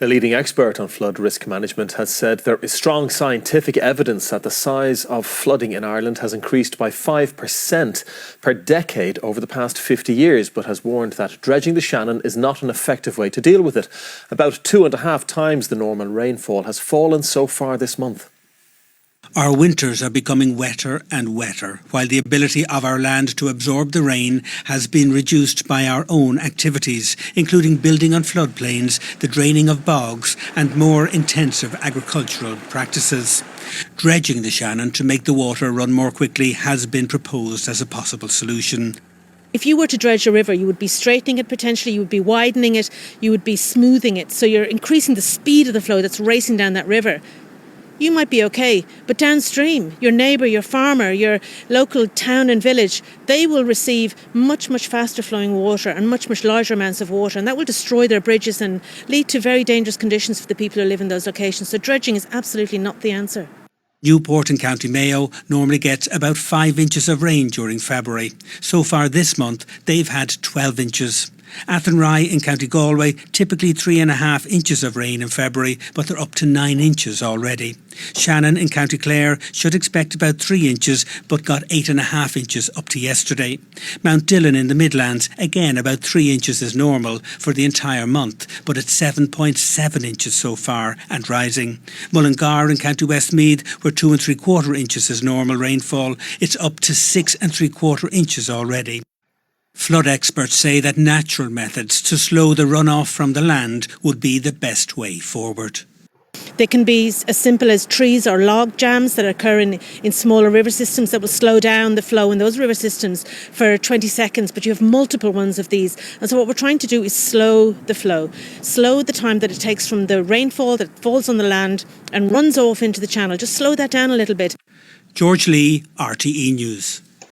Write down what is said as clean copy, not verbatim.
A leading expert on flood risk management has said there is strong scientific evidence that the size of flooding in Ireland has increased by 5% per decade over the past 50 years, but has warned that dredging the Shannon is not an effective way to deal with it. About 2.5 times the normal rainfall has fallen so far this month. Our winters are becoming wetter and wetter, while the ability of our land to absorb the rain has been reduced by our own activities, including building on floodplains, the draining of bogs and more intensive agricultural practices. Dredging the Shannon to make the water run more quickly has been proposed as a possible solution. If you were to dredge a river, you would be straightening it potentially, you would be widening it, you would be smoothing it, so you're increasing the speed of the flow that's racing down that river. You might be okay, but downstream, your neighbour, your farmer, your local town and village, they will receive much, much faster flowing water and much, much larger amounts of water, and that will destroy their bridges and lead to very dangerous conditions for the people who live in those locations. So dredging is absolutely not the answer. Newport in County Mayo normally gets about 5 inches of rain during February. So far this month, they've had 12 inches. Athenry in County Galway, typically 3.5 inches of rain in February, but they're up to 9 inches already. Shannon in County Clare should expect about 3 inches, but got 8.5 inches up to yesterday. Mount Dillon in the Midlands, again about 3 inches is normal for the entire month, but it's 7.7 inches so far and rising. Mullingar in County Westmeath, where 2 3/4 inches is normal rainfall, it's up to 6 3/4 inches already. Flood experts say that natural methods to slow the runoff from the land would be the best way forward. They can be as simple as trees or log jams that occur in smaller river systems that will slow down the flow in those river systems for 20 seconds, but you have multiple ones of these. And so what we're trying to do is slow the flow, slow the time that it takes from the rainfall that falls on the land and runs off into the channel. Just slow that down a little bit. George Lee, RTE News.